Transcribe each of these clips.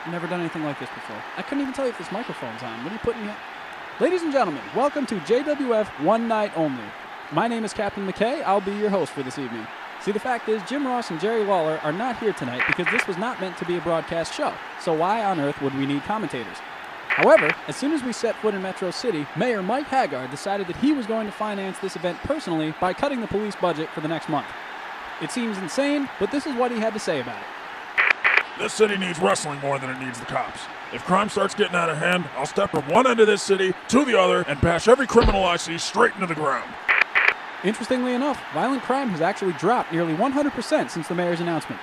Never done anything like this before. I couldn't even tell you if this microphone's on. What are you putting in? Ladies and gentlemen, welcome to JWF One Night Only. My name is Captain McKay. I'll be your host for this evening. See, the fact is, Jim Ross and Jerry Lawler are not here tonight because this was not meant to be a broadcast show. So why on earth would we need commentators? However, as soon as we set foot in Metro City, Mayor Mike Haggar decided that he was going to finance this event personally by cutting the police budget for the next month. It seems insane, but this is what he had to say about it. This city needs wrestling more than it needs the cops. If crime starts getting out of hand, I'll step from one end of this city to the other and bash every criminal I see straight into the ground. Interestingly enough, violent crime has actually dropped nearly 100% since the mayor's announcement.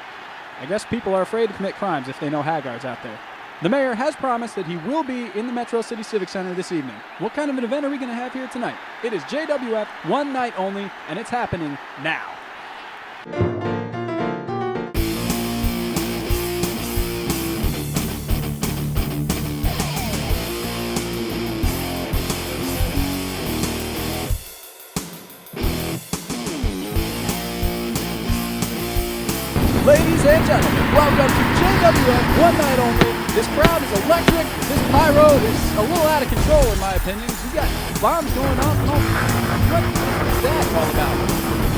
I guess people are afraid to commit crimes if they know Haggar's out there. The mayor has promised that he will be in the Metro City Civic Center this evening. What kind of an event are we going to have here tonight? It is JWF One Night Only, and it's happening now. Ladies and gentlemen, welcome to JWF One Night Only. This crowd is electric. This pyro is a little out of control in my opinion. We got bombs going off and all. What is that all about?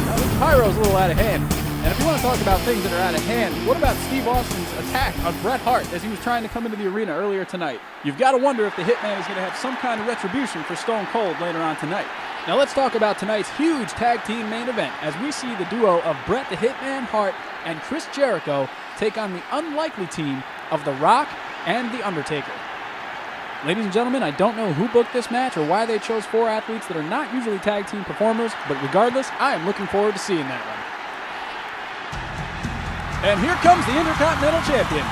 Now, this pyro is a little out of hand. And if you want to talk about things that are out of hand, what about Steve Austin's attack on Bret Hart as he was trying to come into the arena earlier tonight? You've got to wonder if the Hitman is going to have some kind of retribution for Stone Cold later on tonight. Now let's talk about tonight's huge tag team main event as we see the duo of Bret the Hitman Hart and Chris Jericho take on the unlikely team of The Rock and The Undertaker. Ladies and gentlemen, I don't know who booked this match or why they chose four athletes that are not usually tag team performers, but regardless, I am looking forward to seeing that one. And here comes the Intercontinental Champion.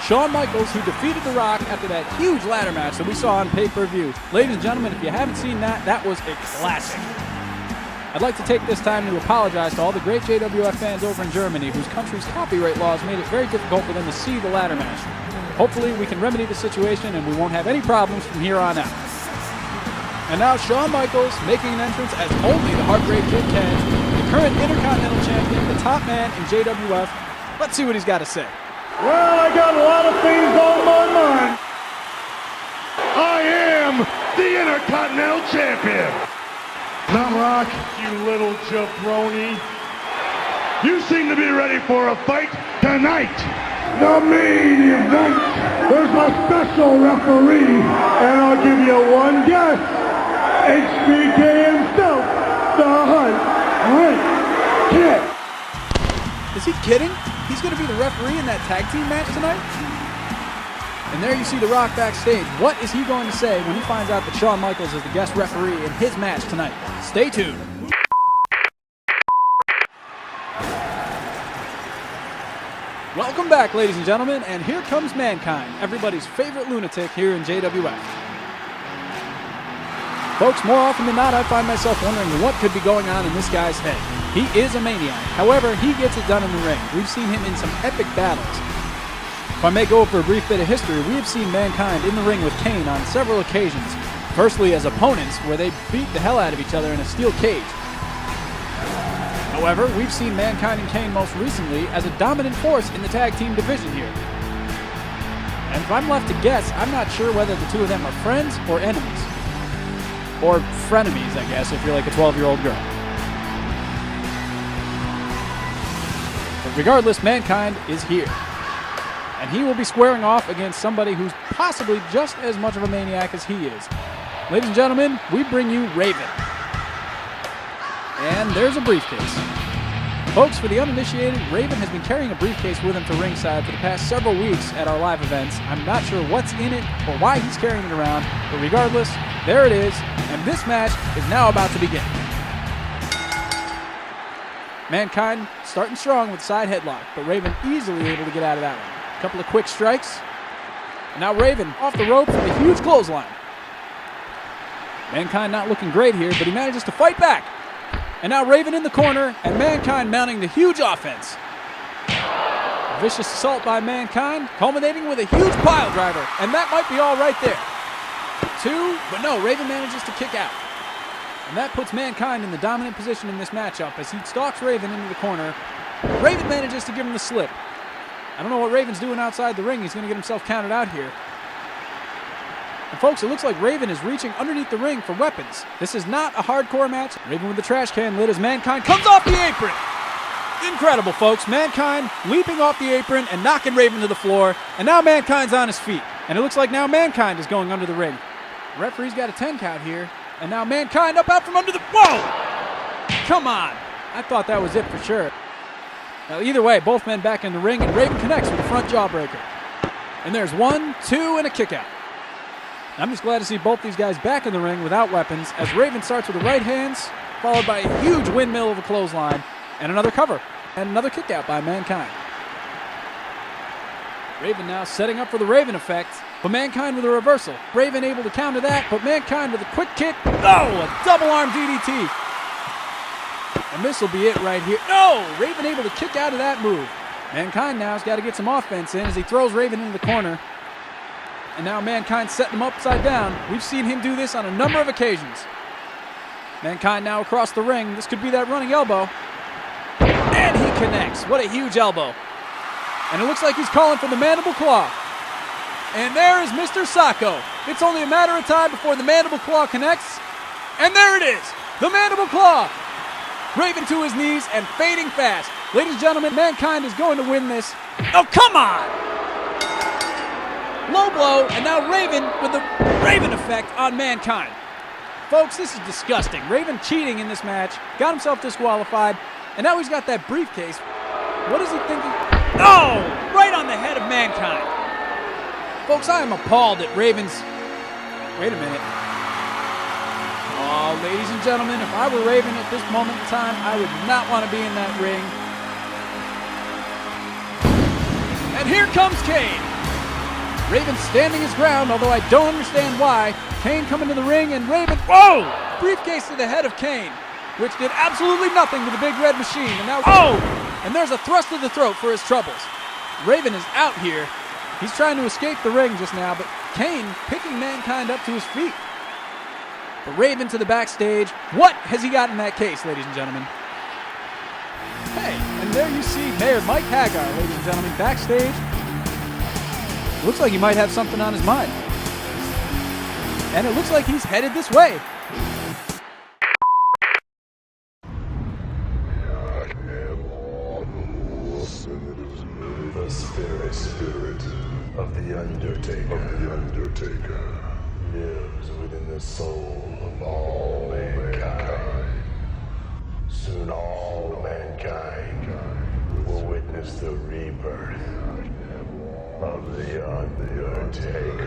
Shawn Michaels, who defeated The Rock after that huge ladder match that we saw on pay-per-view. Ladies and gentlemen, if you haven't seen that, that was a classic. I'd like to take this time to apologize to all the great JWF fans over in Germany whose country's copyright laws made it very difficult for them to see the ladder match. Hopefully we can remedy the situation and we won't have any problems from here on out. And now Shawn Michaels making an entrance as only the Heartbreak Kid can, the current Intercontinental Champion, the top man in JWF. Let's see what he's got to say. Well, I got a lot of things on my mind. I am the Intercontinental Champion. Not Rock, you little jabroni. You seem to be ready for a fight tonight. The main event. There's my special referee, and I'll give you one guess. HBK himself, the Heartbreak Kid. Is he kidding? He's going to be the referee in that tag team match tonight? And there you see The Rock backstage. What is he going to say when he finds out that Shawn Michaels is the guest referee in his match tonight? Stay tuned. Welcome back, ladies and gentlemen, and here comes Mankind, everybody's favorite lunatic here in JWF. Folks, more often than not, I find myself wondering what could be going on in this guy's head. He is a maniac. However, he gets it done in the ring. We've seen him in some epic battles. If I may go over a brief bit of history, we have seen Mankind in the ring with Kane on several occasions. Firstly as opponents, where they beat the hell out of each other in a steel cage. However, we've seen Mankind and Kane most recently as a dominant force in the tag team division here. And if I'm left to guess, I'm not sure whether the two of them are friends or enemies. Or frenemies, I guess, if you're like a 12-year-old girl. But regardless, Mankind is here. And he will be squaring off against somebody who's possibly just as much of a maniac as he is. Ladies and gentlemen, we bring you Raven. And there's a briefcase. Folks, for the uninitiated, Raven has been carrying a briefcase with him to ringside for the past several weeks at our live events. I'm not sure what's in it or why he's carrying it around, but regardless, there it is, and this match is now about to begin. Mankind starting strong with side headlock, but Raven easily able to get out of that one. A couple of quick strikes. And now Raven off the ropes with a huge clothesline. Mankind not looking great here, but he manages to fight back. And now Raven in the corner, and Mankind mounting the huge offense. A vicious assault by Mankind, culminating with a huge pile driver, and that might be all right there. Two, but no, Raven manages to kick out. And that puts Mankind in the dominant position in this matchup as he stalks Raven into the corner. Raven manages to give him the slip. I don't know what Raven's doing outside the ring. He's going to get himself counted out here. And folks, it looks like Raven is reaching underneath the ring for weapons. This is not a hardcore match. Raven with the trash can lid as Mankind comes off the apron. Incredible, folks. Mankind leaping off the apron and knocking Raven to the floor. And now Mankind's on his feet. And it looks like now Mankind is going under the ring. The referee's got a 10 count here. And now Mankind up out from under the... Whoa! Come on. I thought that was it for sure. Now either way, both men back in the ring, and Raven connects with the front jawbreaker. And there's 1, 2, and a kick out. I'm just glad to see both these guys back in the ring without weapons as Raven starts with the right hands, followed by a huge windmill of a clothesline, and another cover, and another kick out by Mankind. Raven now setting up for the Raven effect, but Mankind with a reversal. Raven able to counter that, but Mankind with a quick kick. Oh, a double arm DDT. And this will be it right here. No! Raven able to kick out of that move. Mankind now has got to get some offense in as he throws Raven into the corner. And now Mankind setting him upside down. We've seen him do this on a number of occasions. Mankind now across the ring. This could be that running elbow. And he connects. What a huge elbow. And it looks like he's calling for the mandible claw. And there is Mr. Sacco. It's only a matter of time before the mandible claw connects. And there it is. The mandible claw. Raven to his knees and fading fast. Ladies and gentlemen, Mankind is going to win this. Oh, come on! Low blow, and now Raven with the Raven effect on Mankind. Folks, this is disgusting. Raven cheating in this match, got himself disqualified, and now he's got that briefcase. What is he thinking? Oh! Right on the head of Mankind. Folks, I am appalled at Raven's... Wait a minute. Oh, ladies and gentlemen, if I were Raven at this moment in time, I would not want to be in that ring. And here comes Kane. Raven standing his ground, although I don't understand why. Kane coming to the ring, and Raven, whoa! Briefcase to the head of Kane, which did absolutely nothing to the big red machine. And now, oh! And there's a thrust to the throat for his troubles. Raven is out here. He's trying to escape the ring just now, but Kane picking Mankind up to his feet. But Raven to the backstage. What has he got in that case, ladies and gentlemen? Hey, and there you see Mayor Mike Haggar, ladies and gentlemen, backstage. Looks like he might have something on his mind. And it looks like he's headed this way. The spirit of the Undertaker lives within the soul of all mankind. Soon all mankind will witness the rebirth of the Undertaker.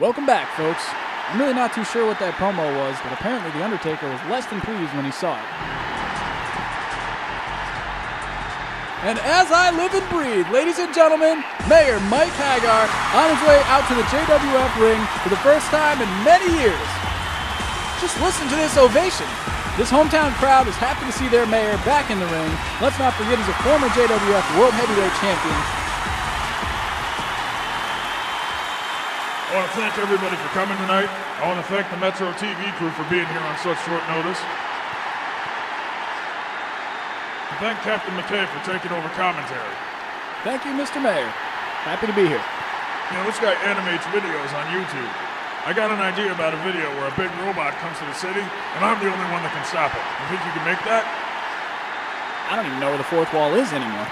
Welcome back, folks. I'm really not too sure what that promo was, but apparently The Undertaker was less than pleased when he saw it. And as I live and breathe, ladies and gentlemen, Mayor Mike Haggar on his way out to the JWF ring for the first time in many years. Just listen to this ovation. This hometown crowd is happy to see their mayor back in the ring. Let's not forget he's a former JWF World Heavyweight Champion. I want to thank everybody for coming tonight. I want to thank the Metro TV crew for being here on such short notice. And thank Captain McKay for taking over commentary. Thank you, Mr. Mayor. Happy to be here. You know, this guy animates videos on YouTube. I got an idea about a video where a big robot comes to the city, and I'm the only one that can stop it. You think you can make that? I don't even know where the fourth wall is anymore.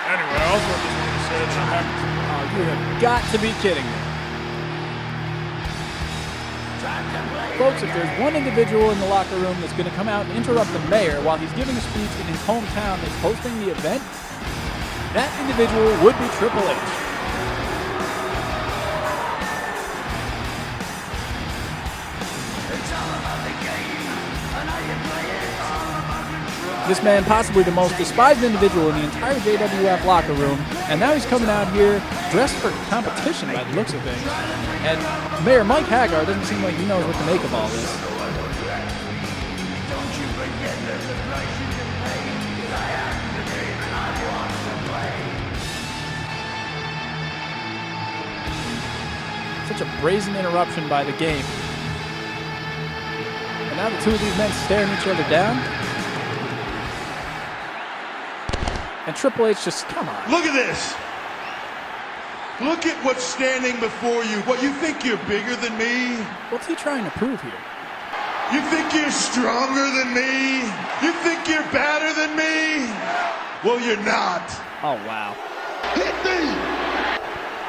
Anyway, I also just wanted to say that I'm happy to... You have got to be kidding me. Folks, if there's one individual in the locker room that's going to come out and interrupt the mayor while he's giving a speech in his hometown that's hosting the event, that individual would be Triple H. This man, possibly the most despised individual in the entire JWF locker room, and now he's coming out here dressed for competition by the looks of things. And Mayor Mike Haggar doesn't seem like he knows what to make of all this. Such a brazen interruption by the game. And now the two of these men staring each other down. And Triple H just, come on. Look at this. Look at what's standing before you. What, you think you're bigger than me? What's he trying to prove here? You think you're stronger than me? You think you're better than me? Well, you're not. Oh, wow. Hit me!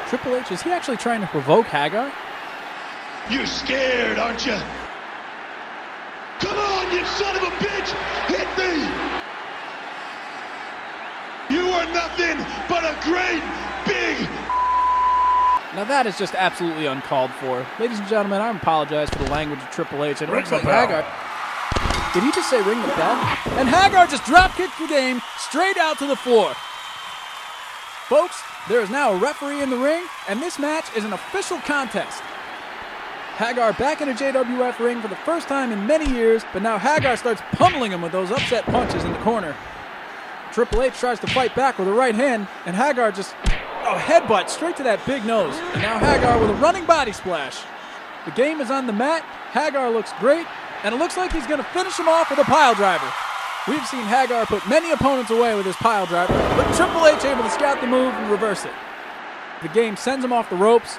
Triple H, is he actually trying to provoke Haggar? You're scared, aren't you? Come on, you son of a bitch! Hit me! You are nothing but a great, big... Now that is just absolutely uncalled for. Ladies and gentlemen, I apologize for the language of Triple H. And it looks like Haggar... Did he just say ring the bell? And Haggar just drop-kicked the game straight out to the floor. Folks, there is now a referee in the ring, and this match is an official contest. Haggar back in a JWF ring for the first time in many years, but now Haggar starts pummeling him with those upset punches in the corner. Triple H tries to fight back with a right hand, and Haggar just headbutt straight to that big nose. And now Haggar with a running body splash. The game is on the mat. Haggar looks great, and it looks like he's going to finish him off with a pile driver. We've seen Haggar put many opponents away with his pile driver, but Triple H able to scout the move and reverse it. The game sends him off the ropes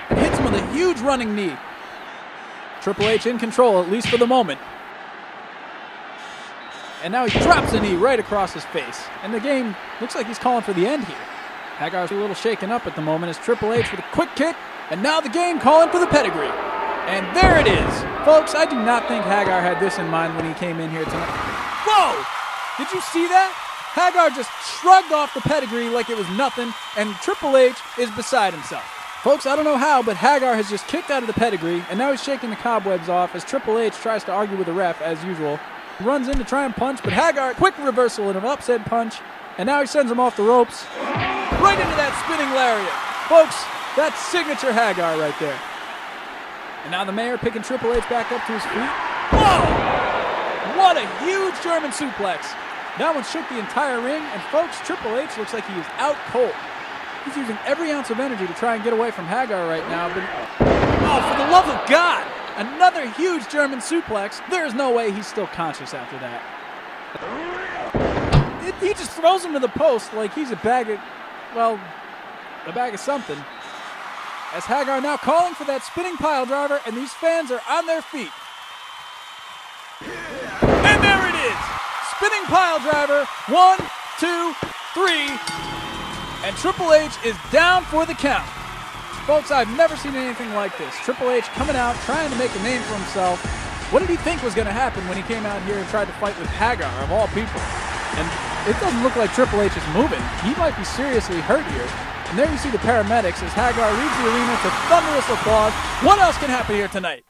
and hits him with a huge running knee. Triple H in control, at least for the moment. And now he drops a knee right across his face. And the game looks like he's calling for the end here. Haggar's a little shaken up at the moment as Triple H with a quick kick, and now the game calling for the pedigree. And there it is. Folks, I do not think Haggar had this in mind when he came in here tonight. Whoa! Did you see that? Haggar just shrugged off the pedigree like it was nothing, and Triple H is beside himself. Folks, I don't know how, but Haggar has just kicked out of the pedigree, and now he's shaking the cobwebs off as Triple H tries to argue with the ref, as usual. He runs in to try and punch, but Haggar, quick reversal and an upset punch, and now he sends him off the ropes, right into that spinning lariat. Folks, that's signature Haggar right there. And now the mayor picking Triple H back up to his feet. Whoa! What a huge German suplex. That one shook the entire ring, and folks, Triple H looks like he is out cold. He's using every ounce of energy to try and get away from Haggar right now, but... Oh, for the love of God! Another huge German suplex. There's no way he's still conscious after that. He just throws him to the post like he's a bag of... well, a bag of something. As Haggar now calling for that spinning pile driver, and these fans are on their feet. And there it is! Spinning pile driver, 1, 2, 3, and Triple H is down for the count. Folks, I've never seen anything like this. Triple H coming out, trying to make a name for himself. What did he think was going to happen when he came out here and tried to fight with Haggar, of all people? And it doesn't look like Triple H is moving. He might be seriously hurt here. And there you see the paramedics as Haggar leaves the arena to thunderous applause. What else can happen here tonight?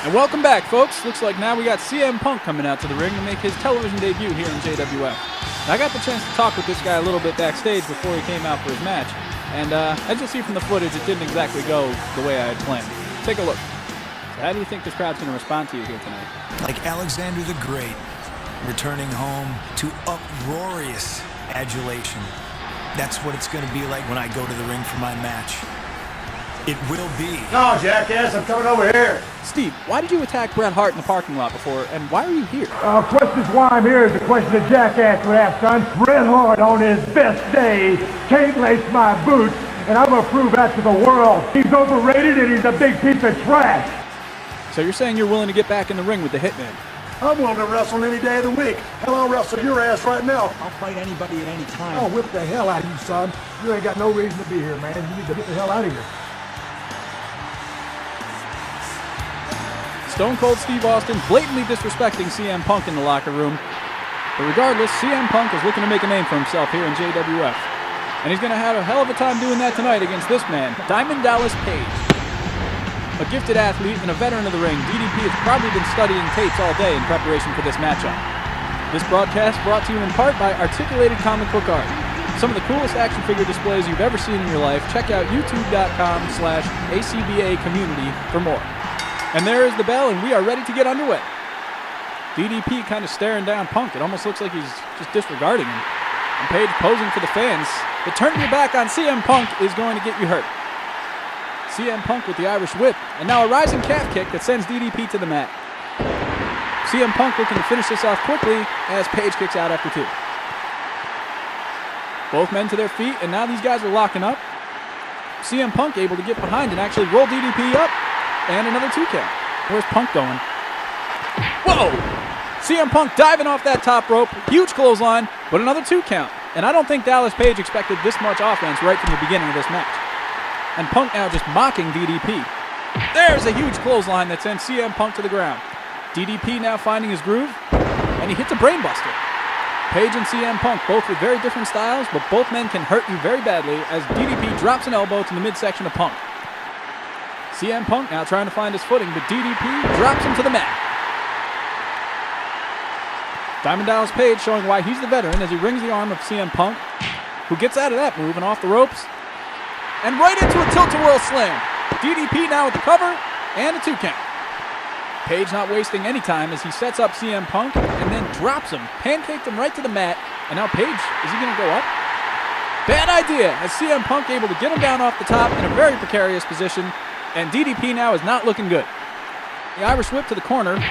And welcome back, folks. Looks like now we got CM Punk coming out to the ring to make his television debut here in JWF. Now, I got the chance to talk with this guy a little bit backstage before he came out for his match. And as you'll see from the footage, it didn't exactly go the way I had planned. Take a look. So how do you think this crowd's going to respond to you here tonight? Like Alexander the Great, returning home to uproarious adulation. That's what it's going to be like when I go to the ring for my match. It will be. No, jackass, I'm coming over here. Steve, why did you attack Bret Hart in the parking lot before, and why are you here? Questions why I'm here is a question a jackass would have, son. Bret Hart on his best day can't lace my boots, and I'm going to prove that to the world. He's overrated and he's a big piece of trash. So you're saying you're willing to get back in the ring with the Hitman? I'm willing to wrestle any day of the week. Hell, I'll wrestle your ass right now. I'll fight anybody at any time. I'll whip the hell out of you, son. You ain't got no reason to be here, man. You need to get the hell out of here. Stone Cold Steve Austin blatantly disrespecting CM Punk in the locker room. But regardless, CM Punk is looking to make a name for himself here in JWF. And he's going to have a hell of a time doing that tonight against this man, Diamond Dallas Page. A gifted athlete and a veteran of the ring, DDP has probably been studying tapes all day in preparation for this matchup. This broadcast brought to you in part by Articulated Comic Book Art. Some of the coolest action figure displays you've ever seen in your life. Check out youtube.com/ACBA community for more. And there is the bell, and we are ready to get underway. DDP kind of staring down Punk. It almost looks like he's just disregarding him. And Page posing for the fans. But turning your back on CM Punk is going to get you hurt. CM Punk with the Irish whip. And now a rising calf kick that sends DDP to the mat. CM Punk looking to finish this off quickly as Page kicks out after 2. Both men to their feet, and now these guys are locking up. CM Punk able to get behind and actually roll DDP up. And another 2 count. Where's Punk going? Whoa! CM Punk diving off that top rope. Huge clothesline, but another 2 count. And I don't think Dallas Page expected this much offense right from the beginning of this match. And Punk now just mocking DDP. There's a huge clothesline that sends CM Punk to the ground. DDP now finding his groove, and he hits a brainbuster. Page and CM Punk both with very different styles, but both men can hurt you very badly as DDP drops an elbow to the midsection of Punk. CM Punk now trying to find his footing, but DDP drops him to the mat. Diamond Dallas Page showing why he's the veteran as he rings the arm of CM Punk, who gets out of that move and off the ropes, and right into a tilt-a-whirl slam. DDP now with the cover and a 2 count. Page not wasting any time as he sets up CM Punk and then drops him, pancaked him right to the mat, and now Page, is he going to go up? Bad idea as CM Punk able to get him down off the top in a very precarious position, and DDP now is not looking good. The Irish whip to the corner,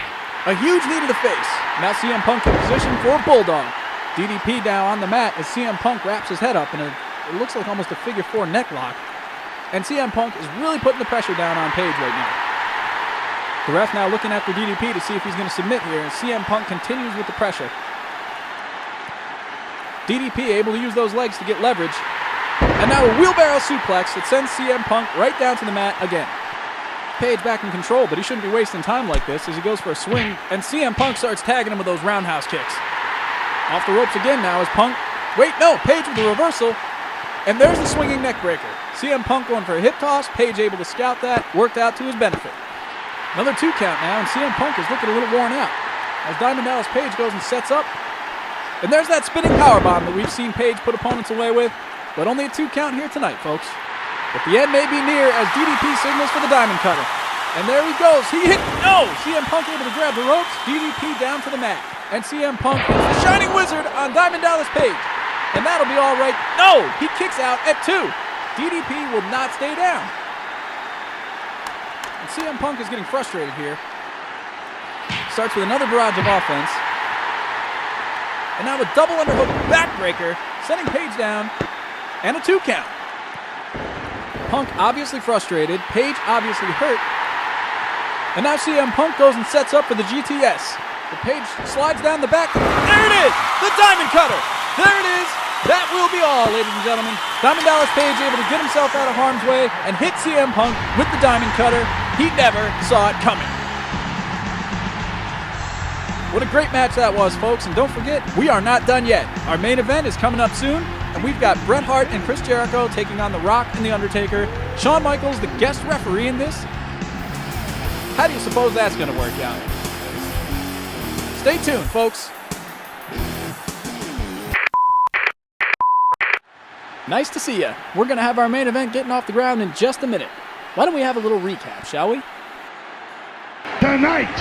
a huge knee to the face. Now CM Punk in position for a bulldog. DDP now on the mat as CM Punk wraps his head up in it looks like almost a figure 4 neck lock. And CM Punk is really putting the pressure down on Page right now. The ref now looking after DDP to see if he's going to submit here, and CM Punk continues with the pressure. DDP able to use those legs to get leverage. And now a wheelbarrow suplex that sends CM Punk right down to the mat again. Page back in control, but he shouldn't be wasting time like this as he goes for a swing, and CM Punk starts tagging him with those roundhouse kicks. Off the ropes again now as Punk... Wait, no, Page with the reversal, and there's the swinging neck breaker. CM Punk going for a hip toss, Page able to scout that, worked out to his benefit. Another 2 count now, and CM Punk is looking a little worn out as Diamond Dallas Page goes and sets up. And there's that spinning powerbomb that we've seen Page put opponents away with, but only a 2 count here tonight, folks. But the end may be near as DDP signals for the Diamond Cutter. And there he goes. He hit... No! CM Punk able to grab the ropes. DDP down to the mat. And CM Punk is the Shining Wizard on Diamond Dallas Page. And that'll be all right. No! He kicks out at 2. DDP will not stay down. And CM Punk is getting frustrated here. Starts with another barrage of offense. And now a double underhook backbreaker, sending Page down. And a 2 count. Punk obviously frustrated. Page obviously hurt. And now CM Punk goes and sets up for the GTS. The Page slides down the back. There it is! The Diamond Cutter! There it is! That will be all, ladies and gentlemen. Diamond Dallas Page able to get himself out of harm's way and hit CM Punk with the Diamond Cutter. He never saw it coming. What a great match that was, folks. And don't forget, we are not done yet. Our main event is coming up soon. And we've got Bret Hart and Chris Jericho taking on The Rock and The Undertaker. Shawn Michaels, the guest referee in this. How do you suppose that's going to work out? Stay tuned, folks. Nice to see ya. We're going to have our main event getting off the ground in just a minute. Why don't we have a little recap, shall we? Tonight,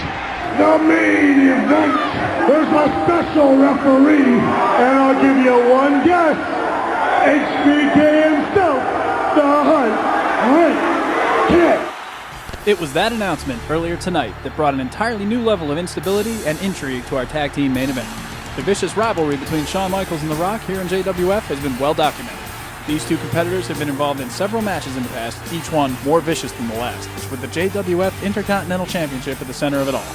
the main event, there's a special referee, and I'll give you one guess. HBK himself, the Hunt Kid. It was that announcement earlier tonight that brought an entirely new level of instability and intrigue to our tag team main event. The vicious rivalry between Shawn Michaels and The Rock here in JWF has been well documented. These two competitors have been involved in several matches in the past, each one more vicious than the last, with the JWF Intercontinental Championship at the center of it all.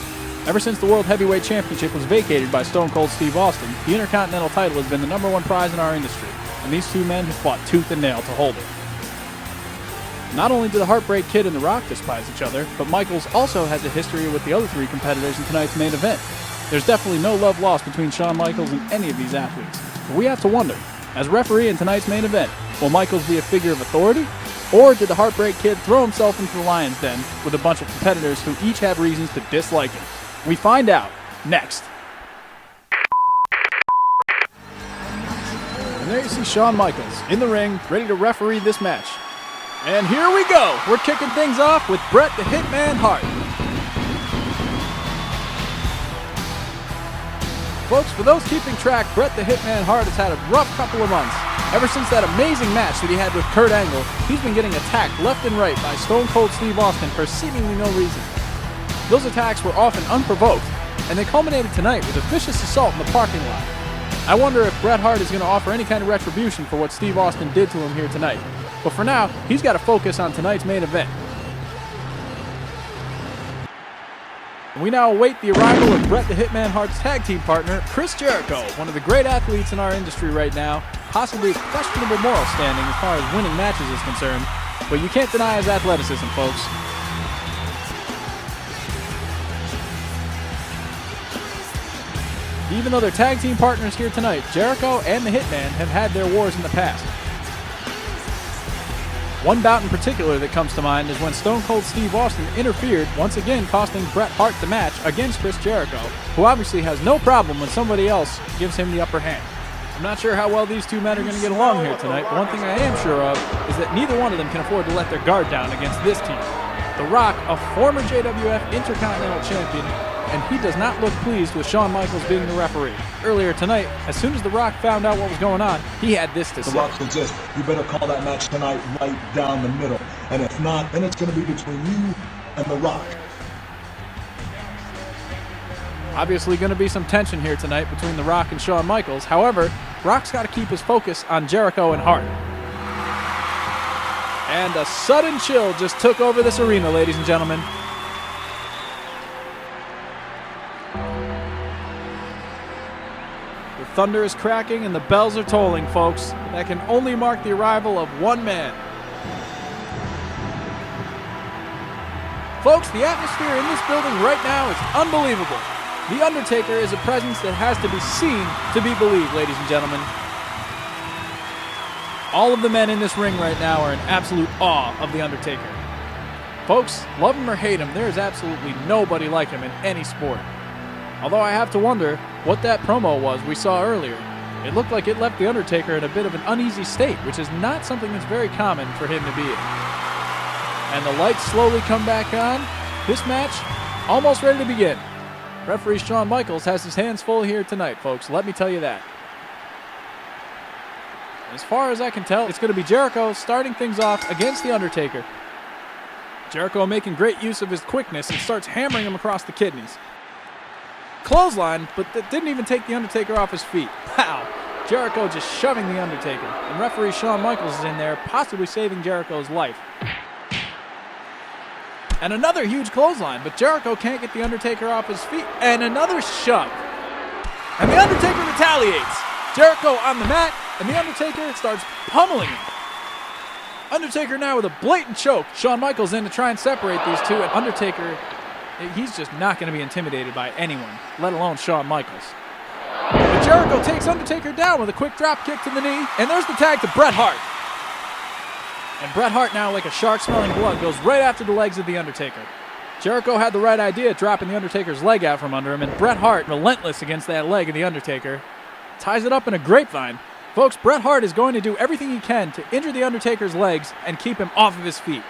Ever since the World Heavyweight Championship was vacated by Stone Cold Steve Austin, the Intercontinental title has been the #1 prize in our industry, and these two men have fought tooth and nail to hold it. Not only do the Heartbreak Kid and The Rock despise each other, but Michaels also has a history with the other three competitors in tonight's main event. There's definitely no love lost between Shawn Michaels and any of these athletes. But we have to wonder, as referee in tonight's main event, will Michaels be a figure of authority? Or did the Heartbreak Kid throw himself into the lion's den with a bunch of competitors who each have reasons to dislike him? We find out next. And there you see Shawn Michaels in the ring, ready to referee this match. And here we go. We're kicking things off with Bret the Hitman Hart. Folks, for those keeping track, Bret the Hitman Hart has had a rough couple of months. Ever since that amazing match that he had with Kurt Angle, he's been getting attacked left and right by Stone Cold Steve Austin for seemingly no reason. Those attacks were often unprovoked, and they culminated tonight with a vicious assault in the parking lot. I wonder if Bret Hart is going to offer any kind of retribution for what Steve Austin did to him here tonight. But for now, he's got to focus on tonight's main event. We now await the arrival of Bret the Hitman Hart's tag team partner, Chris Jericho, one of the great athletes in our industry right now, possibly a questionable moral standing as far as winning matches is concerned, but you can't deny his athleticism, folks. Even though they're tag team partners here tonight, Jericho and the Hitman have had their wars in the past. One bout in particular that comes to mind is when Stone Cold Steve Austin interfered, once again costing Bret Hart the match against Chris Jericho, who obviously has no problem when somebody else gives him the upper hand. I'm not sure how well these two men are going to get along here tonight, but one thing I am sure of is that neither one of them can afford to let their guard down against this team. The Rock, a former JWF Intercontinental Champion, and he does not look pleased with Shawn Michaels being the referee. Earlier tonight, as soon as The Rock found out what was going on, he had this to say. The Rock suggests you better call that match tonight right down the middle. And if not, then it's going to be between you and The Rock. Obviously going to be some tension here tonight between The Rock and Shawn Michaels. However, Rock's got to keep his focus on Jericho and Hart. And a sudden chill just took over this arena, ladies and gentlemen. The thunder is cracking and the bells are tolling, folks. That can only mark the arrival of one man. Folks, the atmosphere in this building right now is unbelievable. The Undertaker is a presence that has to be seen to be believed, ladies and gentlemen. All of the men in this ring right now are in absolute awe of The Undertaker. Folks, love him or hate him, there is absolutely nobody like him in any sport. Although I have to wonder what that promo was we saw earlier. It looked like it left The Undertaker in a bit of an uneasy state, which is not something that's very common for him to be in. And the lights slowly come back on. This match almost ready to begin. Referee Shawn Michaels has his hands full here tonight, folks. Let me tell you that. As far as I can tell, it's going to be Jericho starting things off against The Undertaker. Jericho making great use of his quickness and starts hammering him across the kidneys. Clothesline, but that didn't even take The Undertaker off his feet. Wow. Jericho just shoving The Undertaker. And referee Shawn Michaels is in there, possibly saving Jericho's life. And another huge clothesline, but Jericho can't get The Undertaker off his feet. And another shove. And The Undertaker retaliates. Jericho on the mat, and The Undertaker starts pummeling him. Undertaker now with a blatant choke. Shawn Michaels in to try and separate these two, and Undertaker, he's just not going to be intimidated by anyone, let alone Shawn Michaels. But Jericho takes Undertaker down with a quick drop kick to the knee, and there's the tag to Bret Hart. And Bret Hart now, like a shark smelling blood, goes right after the legs of The Undertaker. Jericho had the right idea, dropping The Undertaker's leg out from under him, and Bret Hart, relentless against that leg of The Undertaker, ties it up in a grapevine. Folks, Bret Hart is going to do everything he can to injure The Undertaker's legs and keep him off of his feet.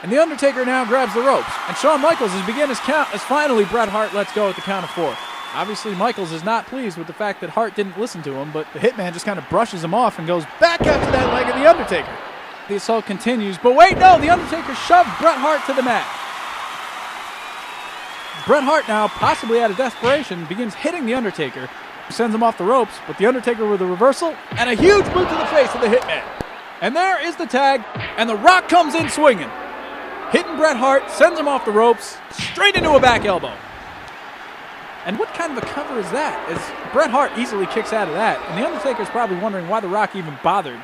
And The Undertaker now grabs the ropes, and Shawn Michaels has begun his count as finally Bret Hart lets go at the count of 4. Obviously, Michaels is not pleased with the fact that Hart didn't listen to him, but the Hitman just kind of brushes him off and goes back after that leg of The Undertaker. The assault continues, but wait, no, The Undertaker shoved Bret Hart to the mat. Bret Hart now, possibly out of desperation, begins hitting The Undertaker. He sends him off the ropes, but The Undertaker with a reversal and a huge boot to the face of the Hitman. And there is the tag, and The Rock comes in swinging. Hitting Bret Hart, sends him off the ropes, straight into a back elbow. And what kind of a cover is that? As Bret Hart easily kicks out of that, and The Undertaker's probably wondering why The Rock even bothered.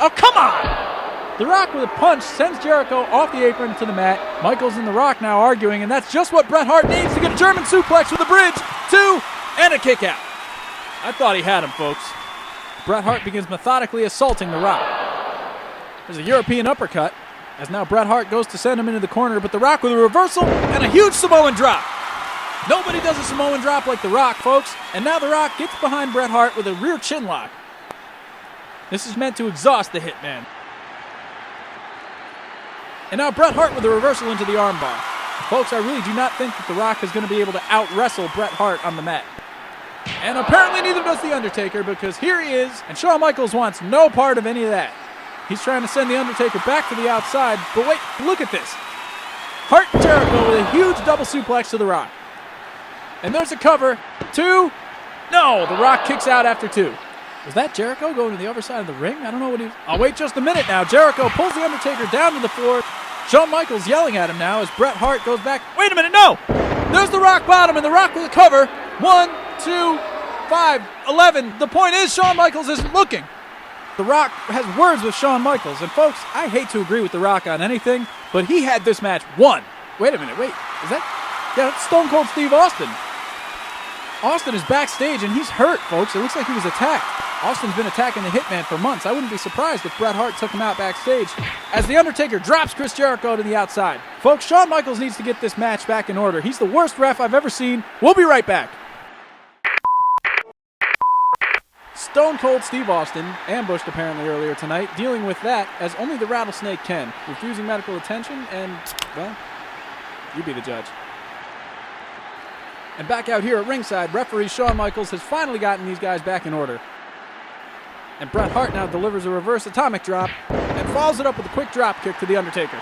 Oh, come on! The Rock with a punch sends Jericho off the apron to the mat. Michaels and The Rock now arguing, and that's just what Bret Hart needs to get a German suplex with a bridge, 2, and a kick out. I thought he had him, folks. Bret Hart begins methodically assaulting The Rock. There's a European uppercut, as now Bret Hart goes to send him into the corner, but The Rock with a reversal and a huge Samoan drop. Nobody does a Samoan drop like The Rock, folks, and now The Rock gets behind Bret Hart with a rear chin lock. This is meant to exhaust the Hitman. And now Bret Hart with a reversal into the armbar. Folks, I really do not think that The Rock is going to be able to out-wrestle Bret Hart on the mat. And apparently neither does The Undertaker, because here he is, and Shawn Michaels wants no part of any of that. He's trying to send The Undertaker back to the outside, but wait, look at this. Hart and Jericho with a huge double suplex to The Rock. And there's a cover. 2. No, The Rock kicks out after 2. Was that Jericho going to the other side of the ring? I don't know what he was. I'll wait just a minute now. Jericho pulls The Undertaker down to the floor. Shawn Michaels yelling at him now as Bret Hart goes back. Wait a minute, no! There's the Rock bottom and The Rock with a cover. 1, 2, 5, 11. The point is Shawn Michaels isn't looking. The Rock has words with Shawn Michaels. And folks, I hate to agree with The Rock on anything, but he had this match won. Wait a minute, wait. Is that? Yeah, that's Stone Cold Steve Austin. Austin is backstage and he's hurt, folks. It looks like he was attacked. Austin's been attacking the Hitman for months. I wouldn't be surprised if Bret Hart took him out backstage as The Undertaker drops Chris Jericho to the outside. Folks, Shawn Michaels needs to get this match back in order. He's the worst ref I've ever seen. We'll be right back. Stone Cold Steve Austin, ambushed apparently earlier tonight, dealing with that as only the Rattlesnake can, refusing medical attention and, well, you be the judge. And back out here at ringside, referee Shawn Michaels has finally gotten these guys back in order. And Bret Hart now delivers a reverse atomic drop and follows it up with a quick drop kick to The Undertaker.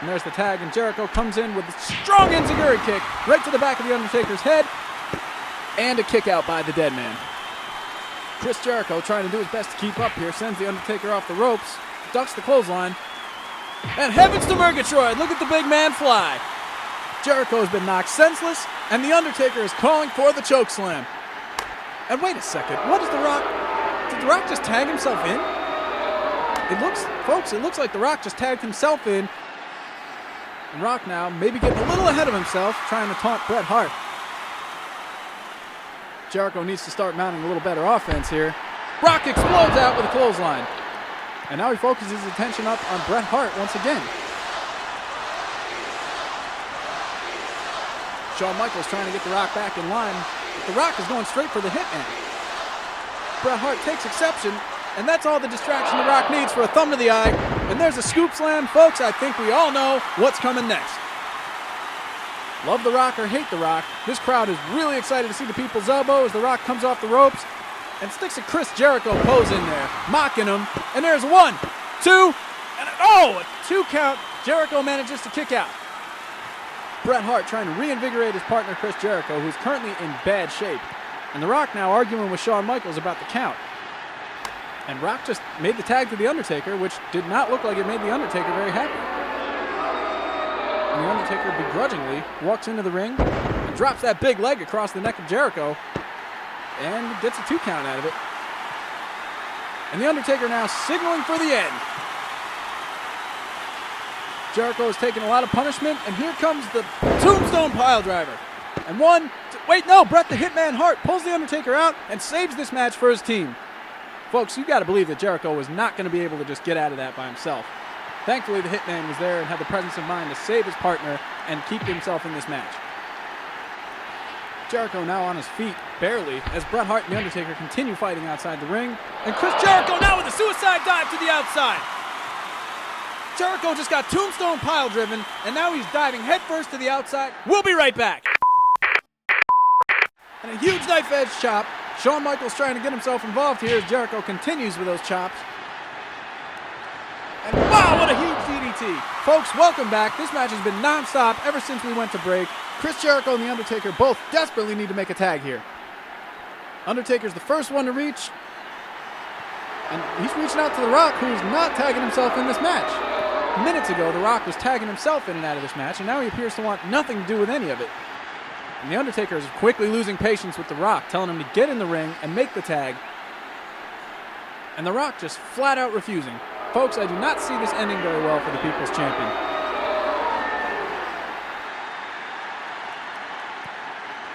And there's the tag, and Jericho comes in with a strong enziguri kick right to the back of The Undertaker's head, and a kick out by the Dead Man. Chris Jericho, trying to do his best to keep up here, sends The Undertaker off the ropes, ducks the clothesline, and heavens to Murgatroyd, look at the big man fly. Jericho has been knocked senseless, and The Undertaker is calling for the chokeslam. And wait a second, what is The Rock? Did The Rock just tag himself in? It looks like The Rock just tagged himself in. And Rock now maybe getting a little ahead of himself, trying to taunt Bret Hart. Jericho needs to start mounting a little better offense here. Rock explodes out with a clothesline. And now he focuses his attention up on Bret Hart once again. Shawn Michaels trying to get The Rock back in line. But The Rock is going straight for the Hitman. Bret Hart takes exception, and that's all the distraction The Rock needs for a thumb to the eye. And there's a scoop slam. Folks, I think we all know what's coming next. Love The Rock or hate The Rock, this crowd is really excited to see the people's elbow as The Rock comes off the ropes and sticks a Chris Jericho pose in there, mocking him. And there's 1, 2, and a 2 count. Jericho manages to kick out. Bret Hart trying to reinvigorate his partner Chris Jericho, who's currently in bad shape. And The Rock now arguing with Shawn Michaels about the count. And Rock just made the tag to The Undertaker, which did not look like it made The Undertaker very happy. And The Undertaker begrudgingly walks into the ring and drops that big leg across the neck of Jericho and gets a 2 count out of it. And The Undertaker now signaling for the end. Jericho is taking a lot of punishment, and here comes the Tombstone Piledriver. And 1, 2, wait, no, Bret the Hitman Hart pulls The Undertaker out and saves this match for his team. Folks, you got to believe that Jericho was not going to be able to just get out of that by himself. Thankfully, the Hitman was there and had the presence of mind to save his partner and keep himself in this match. Jericho now on his feet, barely, as Bret Hart and The Undertaker continue fighting outside the ring. And Chris Jericho now with a suicide dive to the outside. Jericho just got Tombstone pile driven, and now he's diving headfirst to the outside. We'll be right back. And a huge knife edge chop. Shawn Michaels trying to get himself involved here as Jericho continues with those chops. And wow, what a huge DDT. Folks, welcome back. This match has been non-stop ever since we went to break. Chris Jericho and The Undertaker both desperately need to make a tag here. Undertaker's the first one to reach. And he's reaching out to The Rock, who's not tagging himself in this match. Minutes ago, The Rock was tagging himself in and out of this match, and now he appears to want nothing to do with any of it. And The Undertaker is quickly losing patience with The Rock, telling him to get in the ring and make the tag. And The Rock just flat out refusing. Folks, I do not see this ending very well for the People's Champion.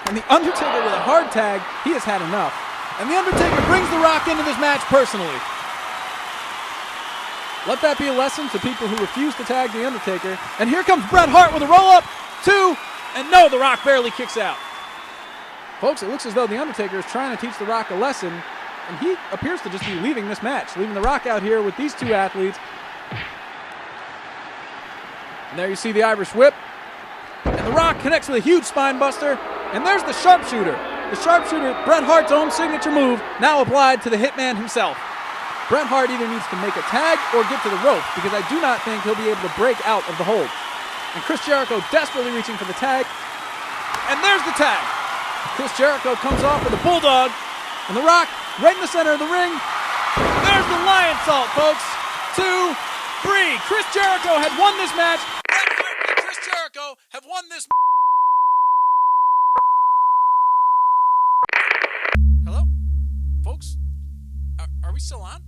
And The Undertaker with a hard tag, he has had enough. And The Undertaker brings The Rock into this match personally. Let that be a lesson to people who refuse to tag The Undertaker. And here comes Bret Hart with a roll-up, 2, and no, The Rock barely kicks out. Folks, it looks as though The Undertaker is trying to teach The Rock a lesson, and he appears to just be leaving this match, leaving The Rock out here with these two athletes. And there you see the Irish whip. And The Rock connects with a huge spine buster. And there's the sharpshooter. The sharpshooter, Bret Hart's own signature move, now applied to the Hitman himself. Bret Hart either needs to make a tag or get to the rope, because I do not think he'll be able to break out of the hold. And Chris Jericho desperately reaching for the tag. And there's the tag. Chris Jericho comes off with a bulldog. And The Rock right in the center of the ring. There's the lion salt, folks. 2, 3. Chris Jericho had won this match. Bret Hart and Chris Jericho have won this match. Hello? Folks? Are we still on?